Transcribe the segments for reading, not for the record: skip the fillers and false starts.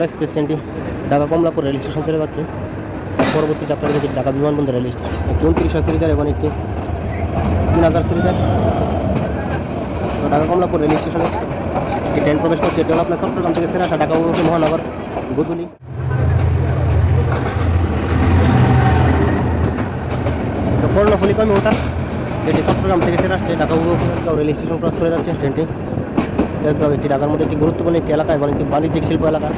Express ট্রেনটি Dhaka Kamalapur rail station ছেড়ে যাচ্ছে। পরবর্তী যাত্রা থেকে ঢাকা বিমানবন্দর রেল স্টেশন। একটি 2900 সিরিজের এবং একটি 3000 সিরিজের। তো ঢাকা কমলাপুর রেল স্টেশনে একটি ট্রেন প্রবেশ করছে। এটি হলো আপনার চট্টগ্রাম থেকে ছেড়ে আসা ঢাকা অভিমুখী মহানগর গুদুলি। তো কর্ণফুলি কর্মীটা যেটি চট্টগ্রাম থেকে ছেড়ে আসছে ঢাকা অভিমুখী রেল স্টেশন ক্রস করে যাচ্ছে ট্রেনটি। একটি ঢাকার মধ্যে একটি গুরুত্বপূর্ণ একটি এলাকা এবং একটি বাণিজ্যিক শিল্প এলাকা।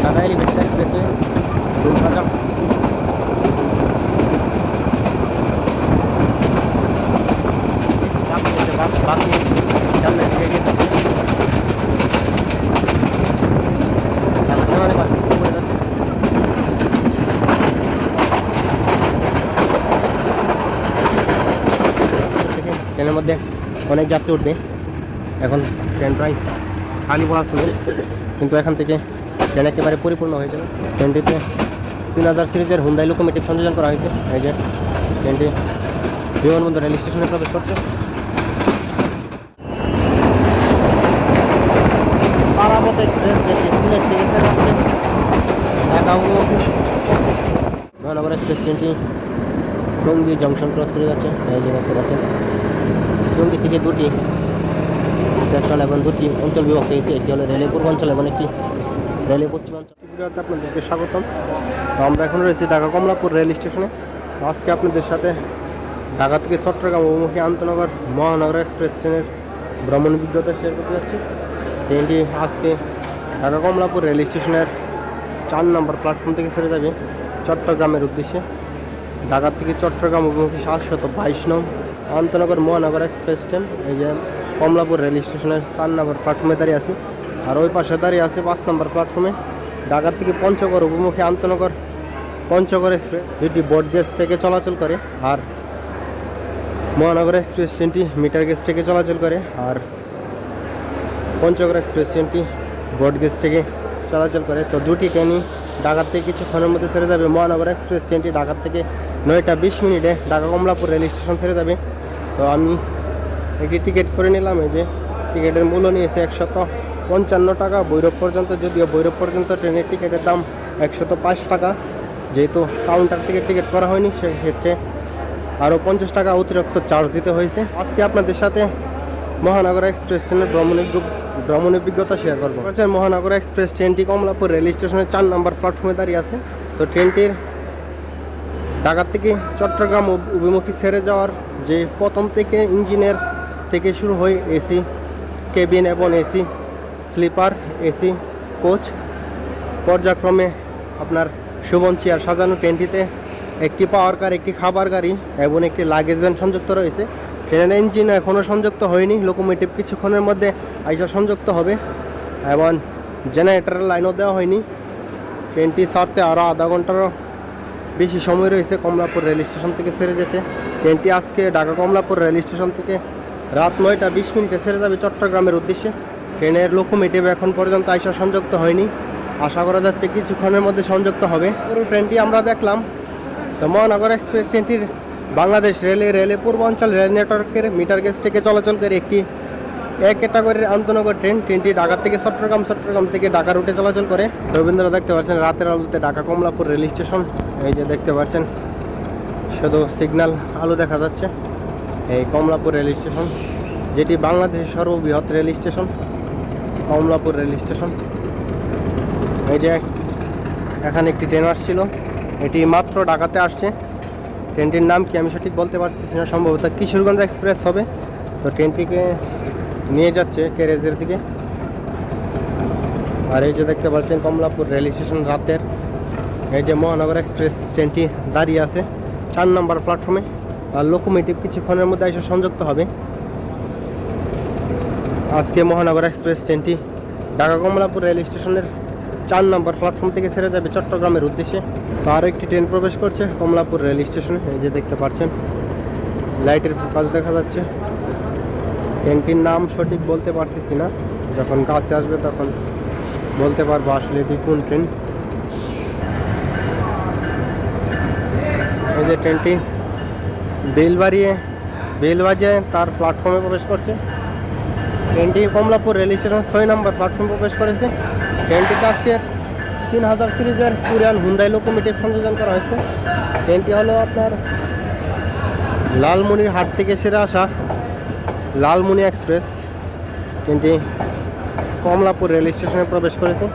ঢাকা এলিভেটেড এক্সপ্রেসওয়ে ট্রেনের মধ্যে অনেক যাত্রী উঠবে। এখন ট্রেন প্রায় খালি পড়া ছিল, কিন্তু এখান থেকে ট্রেন একেবারে পরিপূর্ণ হয়ে যাবে। ট্রেনটিতে 3000 সিরিজের হুন্ডাই লোকোমোটিভ সংযোজন করা হয়েছে। এই যে ট্রেনটি বিমানবন্দর রেল স্টেশনে প্রবেশ করছে। পারাবত এক্সপ্রেস যেটি সিলেট থেকে ছেড়ে আসছে ঢাকা অভিমুখী মহানগর এক্সপ্রেস ট্রেনটি টঙ্গী জংশন ক্রস করে যাচ্ছে। এই যে দেখতে পাচ্ছেন টঙ্গী থেকে দুটি সেকশন এবং দুটি অঞ্চল বিভক্ত হয়েছে। একটি হলো রেলের পূর্বাঞ্চল এবং একটি রেলের পশ্চিমাঞ্চল। ভিডিওতে আপনাদেরকে স্বাগতম। তো আমরা এখন রয়েছি ঢাকা কমলাপুর রেল স্টেশনে। তো আজকে আপনাদের সাথে ঢাকা থেকে চট্টগ্রাম অভিমুখী আন্তনগর মহানগর এক্সপ্রেস ট্রেনের ভ্রমণ অভিজ্ঞতা শেয়ার করতে যাচ্ছি। ট্রেনটি আজকে ঢাকা কমলাপুর রেল স্টেশনের 4 নম্বর প্ল্যাটফর্ম থেকে ছেড়ে যাবে চট্টগ্রামের উদ্দেশ্যে। ঢাকা থেকে চট্টগ্রাম অভিমুখী 722 নং আন্তনগর মহানগর এক্সপ্রেস ট্রেন এই যে কমলাপুর রেল স্টেশনের 4 নম্বর প্ল্যাটফর্মে দাঁড়িয়ে আছে। আর ওই পাশে দাঁড়িয়ে আছে 5 নম্বর প্ল্যাটফর্মে ঢাকা থেকে পঞ্চগড় অভিমুখী আন্তনগর পঞ্চগড় এক্সপ্রেস, যেটি বোর্ড গেজ থেকে চলাচল করে। আর মহানগর এক্সপ্রেস ট্রেনটি মিটার গেজ থেকে চলাচল করে। আর পঞ্চগড় এক্সপ্রেস ট্রেনটি বোর্ড গেজ থেকে চলাচল করে। তো দুটি ট্রেনই ঢাকা থেকে কিছুক্ষণের মধ্যে ছেড়ে যাবে। মহানগর এক্সপ্রেস ট্রেনটি ঢাকা থেকে 9টা 20 মিনিটে ঢাকা কমলাপুর রেল স্টেশন ছেড়ে যাবে। তো আমি একটি টিকিট করে নিলাম। এই যে টিকিটের মূল্য নিয়েছে 155 টাকা ভৈরব পর্যন্ত, যদিও ভৈরব পর্যন্ত ট্রেনের টিকিটের দাম 105 টাকা। যেহেতু কাউন্টার থেকে টিকিট করা হয়নি সেক্ষেত্রে আরও 50 টাকা অতিরিক্ত চার্জ দিতে হয়েছে। আজকে আপনাদের সাথে মহানগর এক্সপ্রেস ট্রেনের ভ্রমণ অভিজ্ঞতা শেয়ার করবো। মহানগর এক্সপ্রেস ট্রেনটি কমলাপুর রেল স্টেশনের 4 নম্বর প্ল্যাটফর্মে দাঁড়িয়ে আছে। তো ট্রেনটির ঢাকা থেকে চট্টগ্রাম অভিমুখী ছেড়ে যাওয়ার যে প্রথম থেকে ইঞ্জিনের থেকে শুরু হয়ে এসি কেবিন এবং এসি স্লিপার, এসি কোচ পর্যায়ক্রমে আপনার শোভন চেয়ার সাজানো ট্রেনটিতে একটি পাওয়ার কার, একটি খাবার গাড়ি এবং একটি লাগেজ ভ্যান সংযুক্ত রয়েছে। ট্রেনের ইঞ্জিন এখনও সংযুক্ত হয়নি, লোকোমোটিভ কিছুক্ষণের মধ্যে আইসা সংযুক্ত হবে এবং জেনারেটরের লাইনও দেওয়া হয়নি। ট্রেনটি ছাড়তে আরও আধা ঘন্টারও বেশি সময় রয়েছে কমলাপুর রেল স্টেশন থেকে ছেড়ে যেতে। ট্রেনটি আজকে ঢাকা কমলাপুর রেল স্টেশন থেকে রাত 9টা 20 মিনিটে ছেড়ে যাবে চট্টগ্রামের উদ্দেশ্যে। ট্রেনের লোকোমোটিভ এখন পর্যন্ত আইসা সংযুক্ত হয়নি, আশা করা যাচ্ছে কিছুক্ষণের মধ্যে সংযুক্ত হবে। পুরো ট্রেনটি আমরা দেখলাম। তো মহানগর এক্সপ্রেস ট্রেনটির বাংলাদেশ রেলে পূর্বাঞ্চল রেল নেটওয়ার্কের মিটার গেজ থেকে চলাচল করে একটি এক ক্যাটাগরির আন্তনগর ট্রেন। ট্রেনটি ঢাকা থেকে চট্টগ্রাম থেকে ঢাকা রুটে চলাচল করে। তো বন্ধুরা দেখতে পাচ্ছেন রাতের আলোতে ঢাকা কমলাপুর রেল স্টেশন। এই যে দেখতে পাচ্ছেন শুধু সিগন্যাল আলো দেখা যাচ্ছে। এই কমলাপুর রেল স্টেশন, যেটি বাংলাদেশের সর্ববৃহৎ rail station Kamalapur rail station. এই যে এখানে একটি ট্রেন আসছিল, এটি মাত্র ঢাকাতে আসছে। ট্রেনটির নাম কি আমি সঠিক বলতে পারছি না, সম্ভবত কিশোরগঞ্জ এক্সপ্রেস হবে। তো ট্রেনটিকে নিয়ে যাচ্ছে ক্যারেজের দিকে। আর এই যে দেখতে পাচ্ছেন কমলাপুর রেল স্টেশন রাতের। এই যে মহানগর এক্সপ্রেস ট্রেনটি দাঁড়িয়ে আছে 4 নম্বর প্ল্যাটফর্মে। আর লোকোমোটিভ কিছুক্ষণের মধ্যে এসে সংযুক্ত হবে। আজকে মহানগর এক্সপ্রেস ট্রেনটি ঢাকা কমলাপুর রেল স্টেশনের 4 নম্বর প্ল্যাটফর্ম থেকে ছেড়ে যাবে চট্টগ্রামের উদ্দেশ্যে। তো আরও একটি ট্রেন প্রবেশ করছে কমলাপুর রেল স্টেশনে। এই যে দেখতে পাচ্ছেন লাইটের ফোকাস দেখা যাচ্ছে। ট্রেনটির নাম সঠিক বলতে পারতেছি না, যখন কাছে আসবে তখন বলতে পারবো আসলে এটি কোন ট্রেন। এই যে ট্রেনটি বেলবাড়িয়ে বেল বাজে তার প্ল্যাটফর্মে প্রবেশ করছে। ট্রেনটি কমলাপুর রেল স্টেশন 6 নম্বর প্ল্যাটফর্মে প্রবেশ করেছে। ট্রেনটিতে আজকে 3000 সিরিজের কোরিয়ান হুন্ডাই লোকোমোটিভ সংযোজন করা হয়েছে। ট্রেনটি হলো আপনার লালমনিরহাট থেকে সেরে আসা লালমনি এক্সপ্রেস। ট্রেনটি কমলাপুর রেল স্টেশনে প্রবেশ করেছে।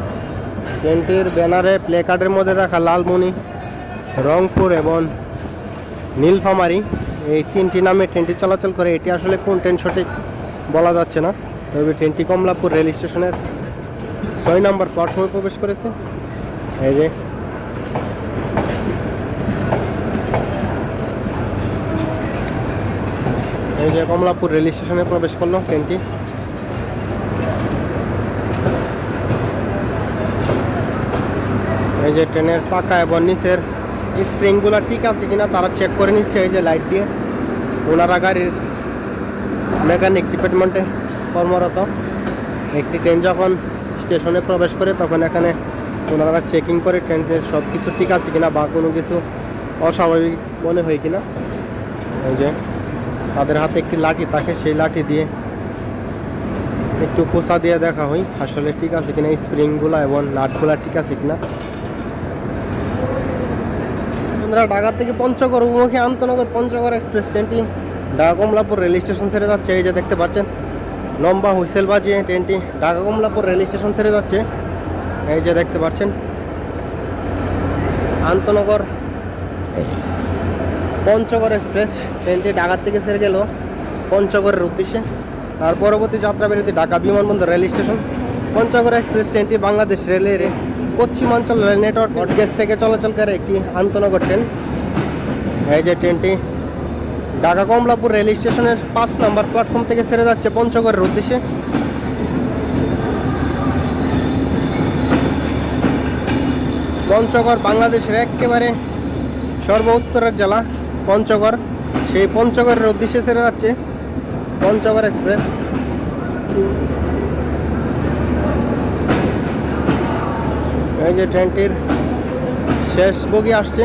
ট্রেনটির ব্যানারে প্লে কার্ডের মধ্যে রাখা লালমনি, রংপুর এবং নীলফামারী এই 3টি নামে ট্রেনটি চলাচল করে। এটি আসলে কোন ট্রেন সঠিক বলা যাচ্ছে না, তবে ট্রেনটি কমলাপুর রেল স্টেশনের 6 নম্বর প্ল্যাটফর্মে প্রবেশ করেছে। এই যে কমলাপুর রেল স্টেশনে প্রবেশ করলো ট্রেনটি। এই যে ট্রেনের চাকা এবং নিচের স্প্রিংগুলো ঠিক আছে কিনা তারা চেক করে নিচ্ছে এই যে লাইট দিয়ে। ওনারা গাড়ির মেকানিক ডিপার্টমেন্টে কর্মরত। একটি ট্রেন যখন স্টেশনে প্রবেশ করে তখন এখানে ওনারা চেকিং করে ট্রেনের সব কিছু ঠিক আছে কিনা বা কোনো কিছু অস্বাভাবিক মনে হয় কিনা। এই যে তাদের হাতে একটি লাঠি থাকে, সেই লাঠি দিয়ে একটু খোসা দিয়ে দেখা হয় আসলে ঠিক আছে কিনা, স্প্রিংগুলো এবং নাটগুলো ঠিক আছে কিনা। ঢাকা থেকে পঞ্চগড় অভিমুখী আন্তনগর পঞ্চগড় এক্সপ্রেস ট্রেনটি ঢাকা কমলাপুর রেল স্টেশন ছেড়ে যাচ্ছে। এই যে দেখতে পাচ্ছেন লম্বা হুইসেল বাজিয়ে ট্রেনটি ঢাকা কমলাপুর রেল স্টেশন ছেড়ে যাচ্ছে। এই যে দেখতে পাচ্ছেন আন্তনগর পঞ্চগড় এক্সপ্রেস ট্রেনটি ঢাকা থেকে ছেড়ে গেল পঞ্চগড়ের উদ্দেশ্যে। তার পরবর্তী যাত্রাবিরতি ঢাকা বিমানবন্দর রেল স্টেশন। পঞ্চগড় এক্সপ্রেস ট্রেনটি বাংলাদেশ রেলের পশ্চিমাঞ্চল রেল নেটওয়ার্ক গেজ থেকে চলাচলকারী একটি আন্তনগর ট্রেন। এই যে ট্রেনটি ঢাকা কমলাপুর রেল স্টেশনের 5 নম্বর প্ল্যাটফর্ম থেকে ছেড়ে যাচ্ছে পঞ্চগড়ের উদ্দেশ্যে। পঞ্চগড় বাংলাদেশের একেবারে সর্ব উত্তরের জেলা পঞ্চগড়, সেই পঞ্চগড়ের উদ্দেশ্যে ছেড়ে যাচ্ছে পঞ্চগড় এক্সপ্রেস। এই যে ট্রেনটির শেষ বগি আসছে।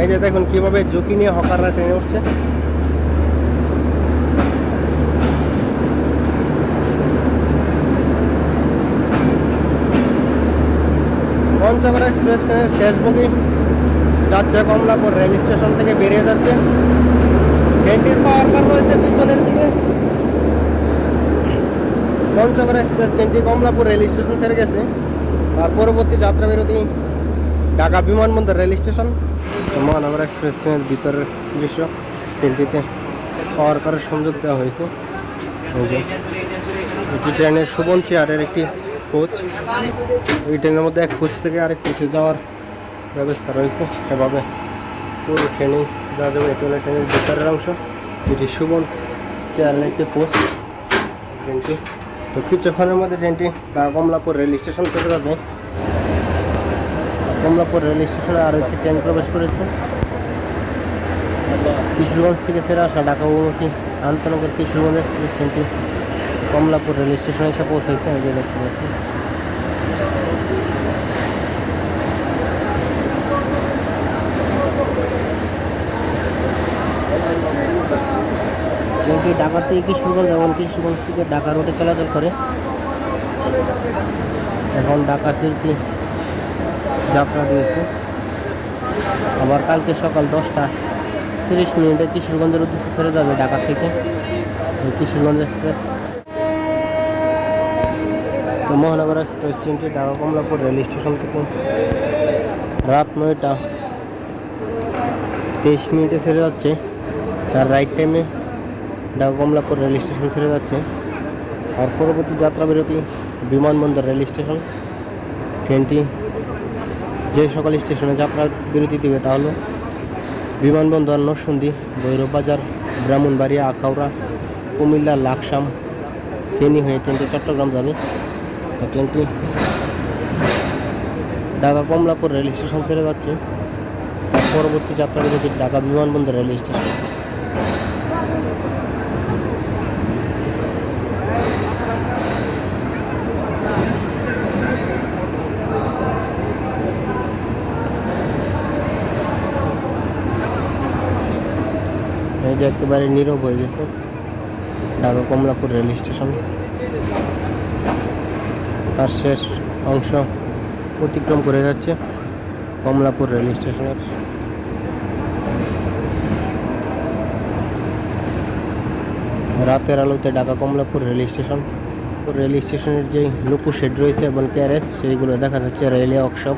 এই যে দেখুন কিভাবে ঝুঁকি নিয়ে হকাররা ট্রেনে উঠছে। পঞ্চগড় এক্সপ্রেস ট্রেনের শেষ বগি যাচ্ছে কমলাপুর রেল স্টেশন থেকে বেরিয়ে যাচ্ছে। ট্রেনটির পাওয়ার কার রয়েছে পিছনের দিকে। পঞ্চগড় এক্সপ্রেস ট্রেনটি কমলাপুর রেল স্টেশন ছেড়ে গেছে। তার পরবর্তী যাত্রাবিরতি ঢাকা বিমানবন্দর রেল স্টেশন। মহানগর এক্সপ্রেস ট্রেনের ভিতরের দৃশ্য। ট্রেনটিতে পাওয়ার কারের সংযোগ দেওয়া হয়েছে। এটি ট্রেনের সুবন চেয়ারের একটি কোচ। এই ট্রেনের মধ্যে এক কোচ থেকে আরেক কোচে যাওয়ার ব্যবস্থা রয়েছে। এভাবে পুরো ট্রেনে যাওয়া যাবে। এটি হলো ট্রেনের ভিতরের অংশ। এটি সুবন চেয়ারের একটি কোচ ট্রেনটি। তো কিছুক্ষণের মধ্যে ট্রেনটি কমলাপুর রেল স্টেশন চলে যাবে। কমলাপুর রেল স্টেশনে আরও একটি ট্রেন প্রবেশ করেছে। কিশোরগঞ্জ থেকে ছেড়ে আসা ঢাকা অভিমুখী আন্তনগর কিশোরগঞ্জ এক্সপ্রেস ট্রেনটি কমলাপুর রেল স্টেশনে এসে পৌঁছেছে। এই যে দেখতে পাচ্ছি ট্রেনটি ঢাকা থেকে কিশোরগঞ্জ এবং কিশোরগঞ্জ থেকে ঢাকা রোডে চলাচল করে। এখন ঢাকা সিটি যাত্রা দিয়েছে। আবার কালকে সকাল 10:30 কিশোরগঞ্জের উদ্দেশ্যে ছেড়ে যাবে ঢাকা থেকে কিশোরগঞ্জ এক্সপ্রেস। তো মহানগর এক্সপ্রেস ট্রেনটি ঢাকা কমলাপুর রেল স্টেশন থেকে রাত 9:23 ছেড়ে যাচ্ছে। তার রাইট টাইমে ঢাকা কমলাপুর রেল স্টেশন ছেড়ে যাচ্ছে। আর পরবর্তী যাত্রাবিরতি বিমানবন্দর রেল স্টেশন। ট্রেনটি যে সকল স্টেশনে যাত্রা বিরতি দেবে তা হলো বিমানবন্দর, নরসিংদী, ভৈরব বাজার, ব্রাহ্মণবাড়িয়া, আখাউড়া, কুমিল্লা, লাকসাম, ফেনী হয়ে ট্রেনটি চট্টগ্রাম যাবে। ট্রেনটি ঢাকা কমলাপুর রেল স্টেশন ছেড়ে যাচ্ছে। তার পরবর্তী যাত্রাবিরতি ঢাকা বিমানবন্দর রেল স্টেশন। এই যে একেবারে নীরব হয়ে গেছে ঢাকা কমলাপুর রেল স্টেশন। তার শেষ অংশ অতিক্রম করে যাচ্ছে কমলাপুর রেল স্টেশনের। রাতের আলোতে Dhaka Kamalapur rail station. Rail স্টেশনের যে লুকু শেড রয়েছে এবং ক্যারেজ সেইগুলো দেখা যাচ্ছে। রেলে ওয়ার্কশপ,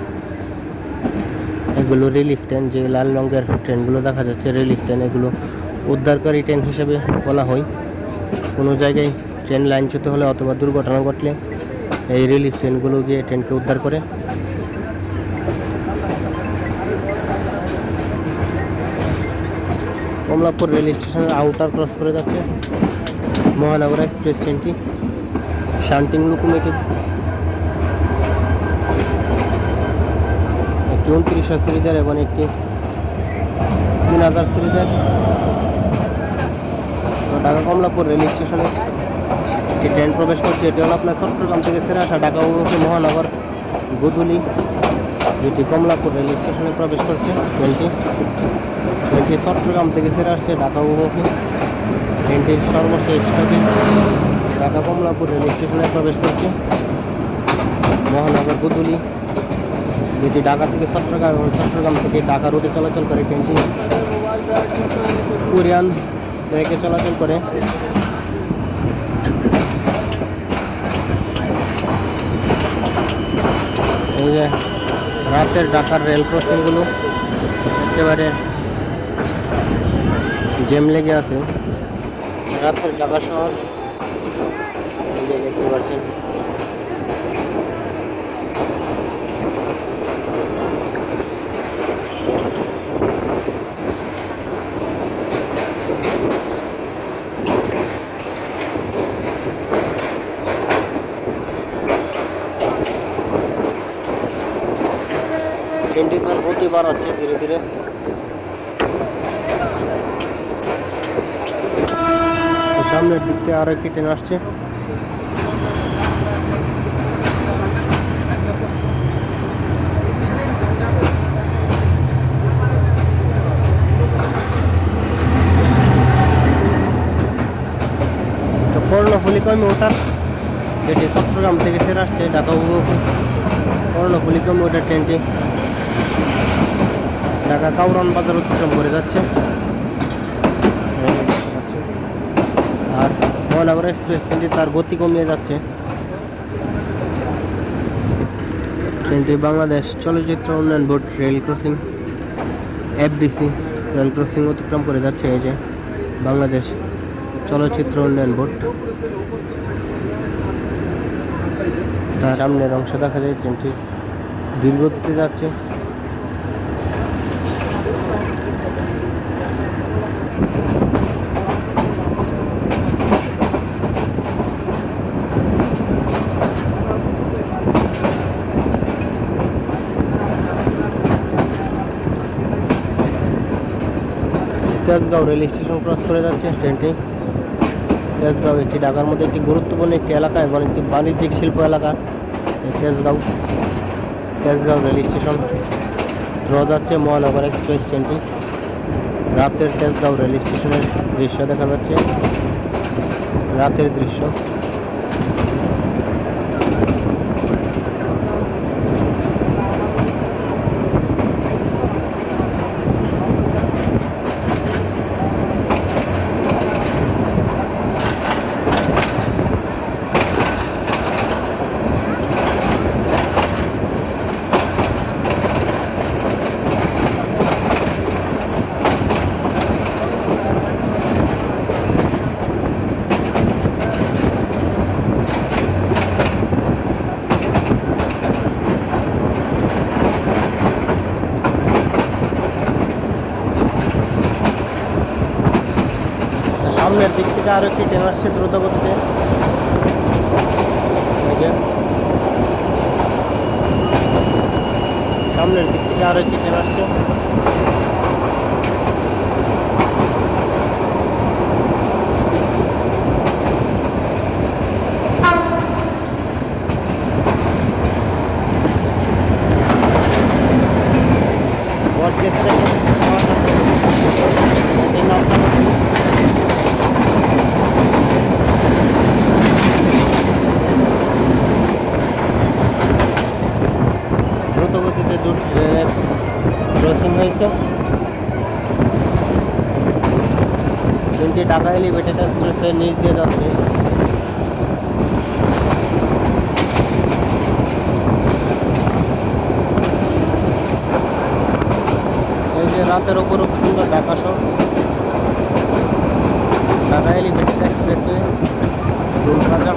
এগুলো রিলিফ ট্রেন, যে লাল রঙের ট্রেনগুলো দেখা যাচ্ছে রিলিফ ট্রেন, এগুলো উদ্ধারকারী ট্রেন হিসেবে বলা হয়। কোনো জায়গায় ট্রেন লাইনচ্যুত হলে অথবা দুর্ঘটনা ঘটলে এই রিলিফ ট্রেনগুলো গিয়ে ট্রেনকে উদ্ধার করে। কমলাপুর রেল স্টেশনের আউটার ক্রস করে যাচ্ছে মহানগর এক্সপ্রেস ট্রেনটি। শান্তিং লোকোমোটিভ, একটি 2900 সিরিজের এবং একটি 3000 সিরিজের। ঢাকা কমলাপুর রেল স্টেশনে একটি ট্রেন প্রবেশ করছে। এটি হলো আপনার চট্টগ্রাম থেকে ছেড়ে আসা ঢাকা অভিমুখী মহানগর গুদুলি, যেটি কমলাপুর রেল স্টেশনে প্রবেশ করছে। ট্রেনটি চট্টগ্রাম থেকে ছেড়ে আসছে ঢাকা অভিমুখী। ট্রেনটির সর্বশেষ স্টপেজ ঢাকা কমলাপুর রেল স্টেশনে প্রবেশ করছে মহানগর গুদুলি, যেটি ঢাকা থেকে চট্টগ্রাম এবং চট্টগ্রাম থেকে ঢাকা রুটে চলাচল করে। ট্রেনটি কোরিয়ান ব্রেকে চলাচল করে। এই যে রাতের ঢাকার রেল ক্রসিংগুলো একেবারে জ্যাম লেগে আছে। রাতের ঢাকা শহর দেখতে পাচ্ছেন। ট্রেনটি তার গতি বাড়াচ্ছে ধীরে ধীরে। সামনের দিক থেকে আরো একটি ট্রেন আসছে। কর্ণফুলী কমিউটার, যেটি চট্টগ্রাম থেকে ছেড়ে আসছে ঢাকা অভিমুখী। কর্ণফুলী কমিউটার ট্রেনটি ঢাকা কাউরান বাজার অতিক্রম করে যাচ্ছে। আর মহানগর এক্সপ্রেস ট্রেনটি তার গতি কমিয়ে যাচ্ছে। ট্রেনটি বাংলাদেশ চলচ্চিত্র উন্নয়ন board rail crossing, FDC rail crossing অতিক্রম করে যাচ্ছে। এই যে বাংলাদেশ চলচ্চিত্র উন্নয়ন বোর্ড, তার সামনের অংশ দেখা যায়। ট্রেনটি দীর্ঘগতিতে যাচ্ছে। তেজগাঁও রেল স্টেশন ক্রস করে যাচ্ছে ট্রেনটি। তেজগাঁও একটি ঢাকার মধ্যে একটি গুরুত্বপূর্ণ একটি এলাকা এবং একটি বাণিজ্যিক শিল্প এলাকা। তেজগাঁও রেল স্টেশন ধরে যাচ্ছে মহানগর এক্সপ্রেস ট্রেনটি। রাতের তেজগাঁও রেল স্টেশনের দৃশ্য দেখা যাচ্ছে, রাতের দৃশ্য। সামনের দিক থেকে আরো একটি ট্রেন আসছে দ্রুত গতিতে। সামনের দিক থেকে আরো একটি ট্রেন আসছে। What gets গতিতে দুটি ট্রেনের ক্রসিং হয়েছে। ট্রেনটি ঢাকা এলিভেটেড এক্সপ্রেসের নিচ দিয়ে যাচ্ছে। এই যে রাতের ওপরও সুন্দর ঢাকা শহর, ঢাকা এলিভেটেড এক্সপ্রেসওয়ে টুল প্লাজা।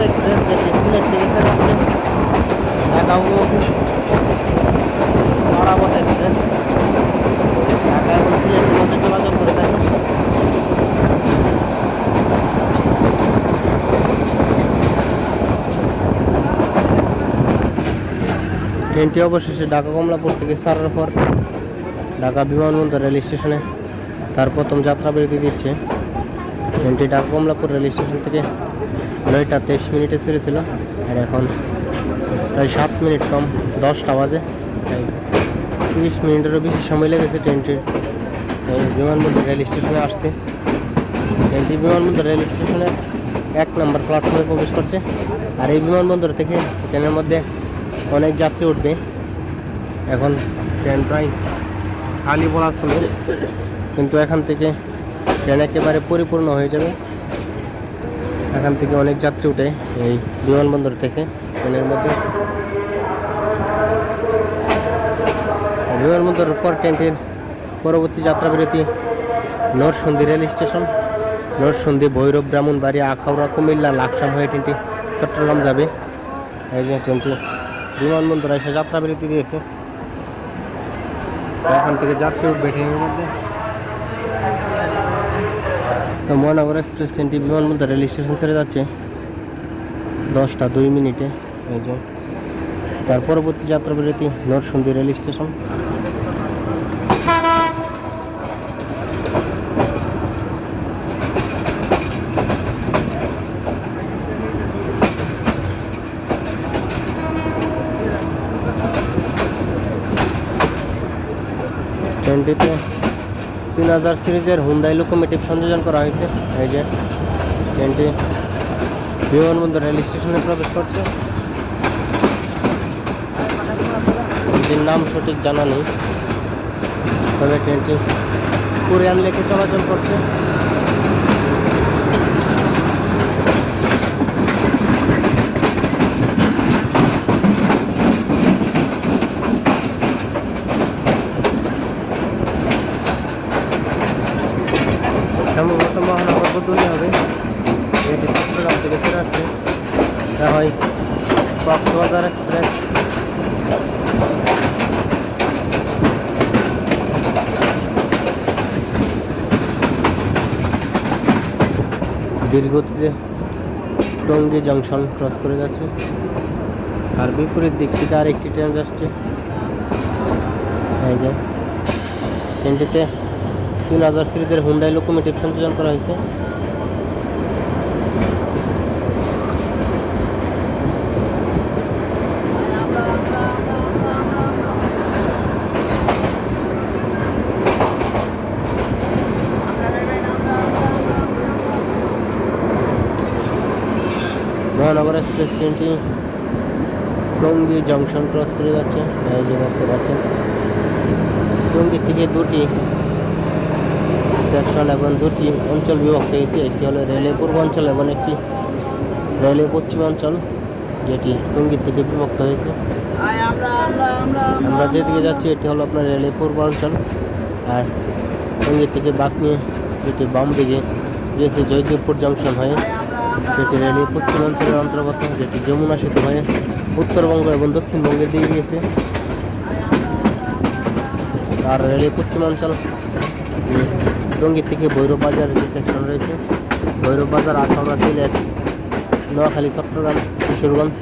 এক্সপ্রেস যেটি সিলেট থেকে ছেড়ে আসছে ঢাকা অভিমুখে। পারাবত এক্সপ্রেস ঢাকা এবং সিলেটের মধ্যে যোগাযোগ করে থাকে। ট্রেনটি অবশেষে ঢাকা কমলাপুর থেকে ছাড়ার পর ঢাকা বিমানবন্দর রেল স্টেশনে তার প্রথম যাত্রা বিরতি দিচ্ছে। ট্রেনটি ঢাকা কমলাপুর রেল স্টেশন থেকে 9টা 23 মিনিটে ছেড়েছিল, আর এখন প্রায় 7 মিনিট কম 10টা বাজে, তাই 30 মিনিটেরও বেশি সময় লেগেছে ট্রেনটির বিমানবন্দর রেল স্টেশনে আসতে। ট্রেনটি বিমানবন্দর রেল স্টেশনের 1 নম্বর প্ল্যাটফর্মে প্রবেশ করছে। আর এই বিমানবন্দর থেকে ট্রেনের মধ্যে অনেক যাত্রী উঠবে। এখন ট্রেন প্রায় খালি বলা চলে, কিন্তু এখান থেকে ট্রেন একেবারে পরিপূর্ণ হয়ে যাবে। এখান থেকে অনেক যাত্রী উঠে এই বিমানবন্দর থেকে ট্রেনের মধ্যে। বিমানবন্দরের পর ট্রেনটির পরবর্তী যাত্রা বিরতি নরসিংদী রেল স্টেশন। নরসিংদী, ভৈরব, ব্রাহ্মণবাড়িয়া, আখাউড়া, কুমিল্লা, লাকসাম হয়ে ট্রেনটি চট্টগ্রাম যাবে। এই যে ট্রেনটি বিমানবন্দরে এসে যাত্রা বিরতি দিয়েছে। এখান থেকে যাত্রী উঠবে ট্রেনের মধ্যে। তো মহানগর এক্সপ্রেস ট্রেনটি বিমানবন্দর রেল স্টেশন ছেড়ে যাচ্ছে 10টা 2 মিনিটে। এই যে তার পরবর্তী যাত্রা বিরতি নরসিংদী রেল স্টেশন। ট্রেনটিতে 3000 সিরিজের হুন্ডাই লোকোমোটিভ সংযোজন করা হয়েছে। এই যে ট্রেনটি বিমানবন্দর রেল স্টেশনে প্রবেশ করছে। ট্রেনটির নাম সঠিক জানা নেই, তবে ট্রেনটি কোরিয়ান লেকে চলাচল করছে। সম্ভবত মহানগর বদলি হবে। এটি চট্টগ্রাম থেকে ছেড়ে আসছে। এটা হয় কক্সবাজার এক্সপ্রেস। ধীরগতিতে টঙ্গী জংশন ক্রস করে যাচ্ছে। তার বিপরীত দিক থেকে আরেকটি ট্রেন যাচ্ছে। এই যে ট্রেনটিতে 3000 সিরিজের হুন্ডাই লোকোমোটিভ সংযোজন করা হয়েছে। মহানগর এক্সপ্রেস ট্রেনটি টঙ্গী জংশন ক্রস করে যাচ্ছে, এই যে দেখতে পাচ্ছেন। টঙ্গী থেকে দুটি সেকশন এবং দুটি অঞ্চল বিভক্ত হয়েছে, একটি হলো রেলওয়ে পূর্বাঞ্চল এবং একটি রেলওয়ে পশ্চিমাঞ্চল, যেটি টঙ্গীর থেকে বিভক্ত হয়েছে। আমরা যেদিকে যাচ্ছি এটি হলো আপনার রেলওয়ে পূর্বাঞ্চল, আর টঙ্গীর থেকে বাঁক নিয়ে যেটি বাম দিকে গিয়েছে জয়দেবপুর জংশন হয়ে, সেটি রেলওয়ে পশ্চিমাঞ্চলের অন্তর্গত, যেটি যমুনা সেতু হয়ে উত্তরবঙ্গ এবং দক্ষিণবঙ্গের দিকে গিয়েছে। আর রেলওয়ে পশ্চিমাঞ্চল টঙ্গী থেকে ভৈরব বাজার যে সেকশন রয়েছে, ভৈরব বাজার, আখাউড়া, সিলেট, নোয়াখালী, চট্টগ্রাম, কিশোরগঞ্জ,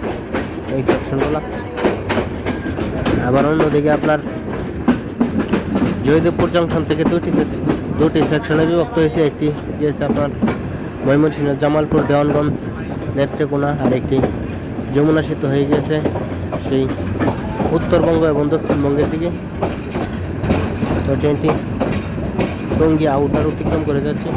এই সেকশনগুলো। আবার অন্যদিকে আপনার জয়দেবপুর জংশন থেকে দুটি সেকশনে বিভক্ত হয়েছে, একটি গিয়েছে আপনার ময়মনসিংহ, জামালপুর, দেওয়ানগঞ্জ, নেত্রকোনা, আর একটি যমুনা সেতু হয়ে গিয়েছে সেই উত্তরবঙ্গ এবং দক্ষিণবঙ্গের দিকে। তো ট্রেনটি টঙ্গী আউটার অতিক্রম করে যাচ্ছে।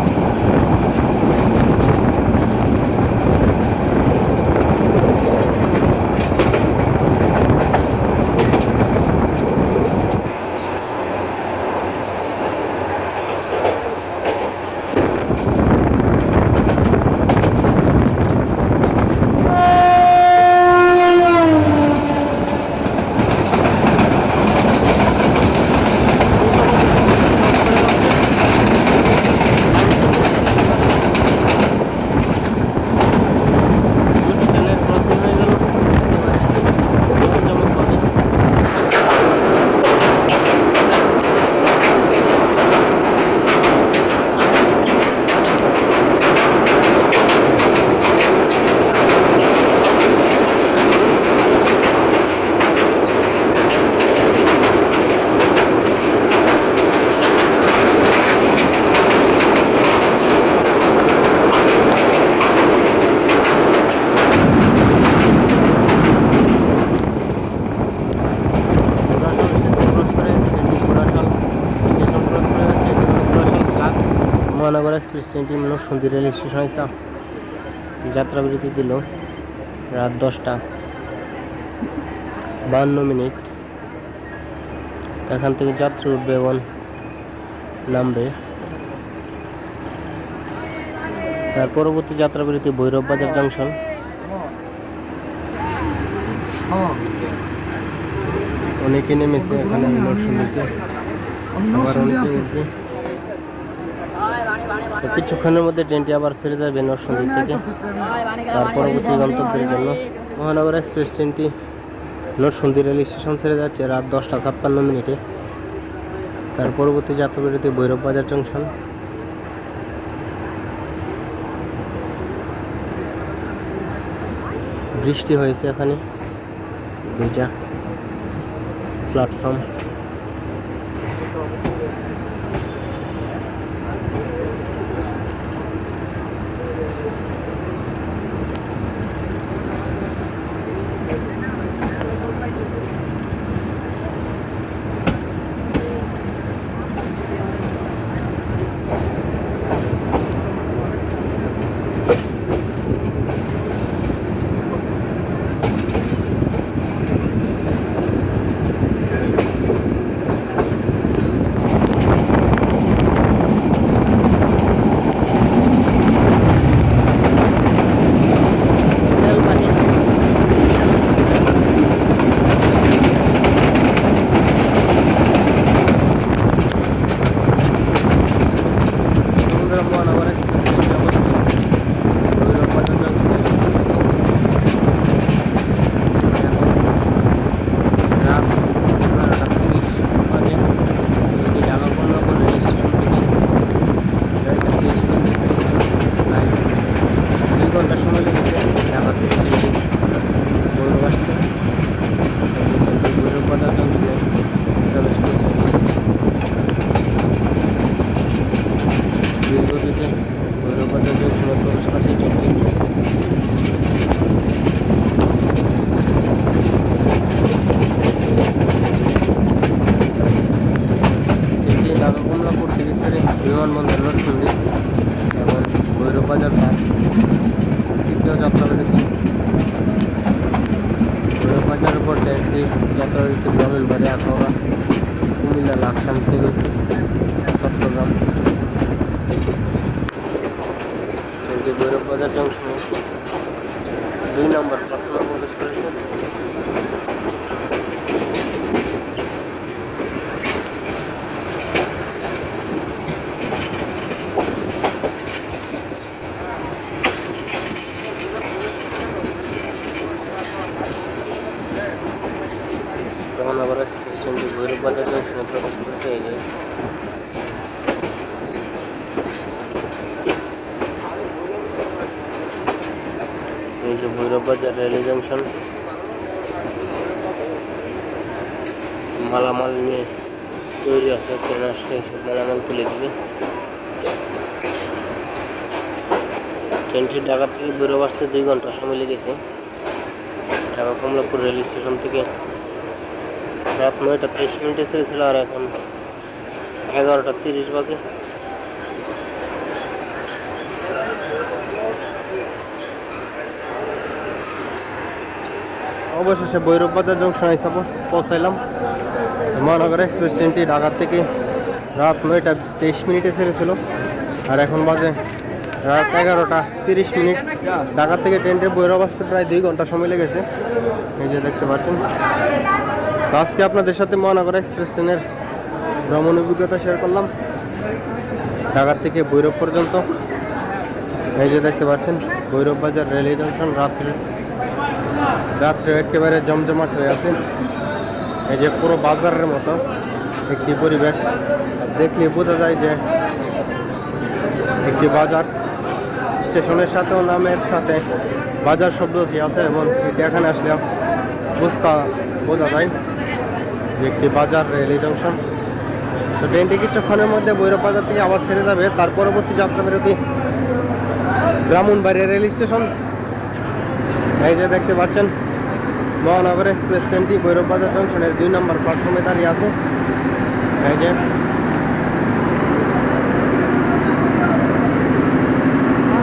মহানগর এক্সপ্রেস ট্রেনটি নরসিংদী রেল স্টেশন এসে যাত্রা বিরতি দিল রাত 10:52। এখান থেকে যাত্রী উঠবে এবং নামবে। তার পরবর্তী যাত্রা বিরতি ভৈরব বাজার জংশন। অনেকে নেমেছে এখানে নরসিংদীতে, আবার অনেকে উঠবে। কিছুক্ষণের মধ্যে ট্রেনটি আবার ছেড়ে যাবে নরসিংদী থেকে তার পরবর্তী গন্তব্যের জন্য। মহানগর এক্সপ্রেস ট্রেনটি নরসিংদী রেল স্টেশন ছেড়ে যাচ্ছে রাত 10:56। তার পরবর্তী যাত্রা বিরতি ভৈরব বাজার জংশন। বৃষ্টি হয়েছে এখানে, দুইটা প্ল্যাটফর্ম। বিমানবন্দর নরসিংদী এবং ভৈরব বাজার তৃতীয় যাত্রা বিরতি রাজবাড়িতে ব্রাহ্মণবাড়ি, আখাউড়া, কুমিল্লা, লাকসাম, ফেনী, চট্টগ্রাম, ভৈরব বাজার জংশনে 2 নম্বর প্ল্যাটফর্মে প্রবেশ করেছে। রমনাগর এক্সপ্রেস ট্রেনটি ভৈরব বাজার জংশনে প্রবেশ করেছে। এই যে ভৈরব বাজার রেলওয়ে জংশন। মালামাল নিয়ে তৈরি আছে, ট্রেন আসলে সব মালামাল তুলে দিবে। ট্রেনটি ঢাকা থেকে ভৈরব আসতে 2 ঘন্টা সময় লেগেছে। ঢাকা কমলাপুর রেল স্টেশন থেকে রাত 9টা 23 মিনিটে ছেড়েছিল, আর এখন 11টা 30 বাজে। অবশেষে ভৈরব বাজার জংশনে পৌঁছাইলাম। মহানগর এক্সপ্রেস ট্রেনটি ঢাকা থেকে রাত 9টা 23 মিনিটে ছেড়েছিল, আর এখন বাজে রাত 11টা 30 মিনিট। ঢাকা থেকে ট্রেনটি ভৈরব আসতে প্রায় 2 ঘন্টা সময় লেগেছে। এই যে দেখতে পাচ্ছেন। আজকে আপনাদের সাথে মহানগর এক্সপ্রেস ট্রেনের ভ্রমণ অভিজ্ঞতা শেয়ার করলাম ঢাকা থেকে ভৈরব পর্যন্ত। এই যে দেখতে পাচ্ছেন ভৈরব বাজার রেলওয়ে জংশন রাত্রে একেবারে জমজমাট হয়ে আছে। এই যে পুরো বাজারের মতো একটি পরিবেশ, দেখলে বোঝা যায় যে একটি বাজার। স্টেশনের সাথেও নামের সাথে বাজার শব্দটি আছে, এবং এটি এখানে আসলে বোঝা যায় যে একটি বাজার রেলওয়ে জংশন। তো ট্রেনটি কিছুক্ষণের মধ্যে ভৈরব বাজার থেকে আবার ছেড়ে যাবে। তার পরবর্তী যাত্রা বিরতি ব্রাহ্মণবাড়িয়া রেল স্টেশন। এই যে দেখতে পাচ্ছেন মহানগর এক্সপ্রেস ট্রেনটি ভৈরব বাজার জংশনের 2 নম্বর প্ল্যাটফর্মে দাঁড়িয়ে আছে। এই যে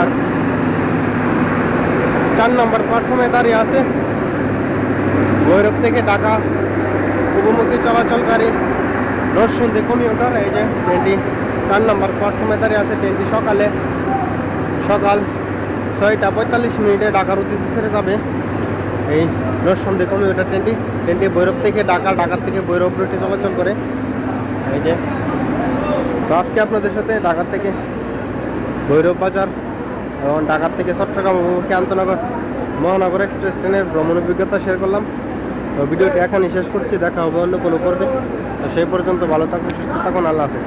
আর 4 নম্বর প্ল্যাটফর্মে দাঁড়িয়ে আছে ভৈরব থেকে ঢাকা উপমুখী চলাচলকারী নরসিংদী কমিউটার। এই যে ট্রেনটি 4 নম্বর প্ল্যাটফর্মে দাঁড়িয়ে আছে। ট্রেনটি সকাল 6টা 45 মিনিটে ঢাকার উদ্দেশ্যে ছেড়ে যাবে। এই নরসিংদী কমিউটার ট্রেনটি ভৈরব থেকে ঢাকা থেকে ভৈরব রুটে চলাচল করে। এই যে তো আজকে আপনাদের সাথে ঢাকা থেকে ভৈরব বাজার এবং ঢাকা থেকে চট্টগ্রাম অভিমুখী আন্তনগর মহানগর এক্সপ্রেস ট্রেনের ভ্রমণ অভিজ্ঞতা শেয়ার করলাম। তো ভিডিওটি এখানেই শেষ করছি। দেখা হবে অন্য কোনো পর্বে। তো সেই পর্যন্ত ভালো থাকুন, সুস্থ থাকুন। আল্লাহ হাফেজ।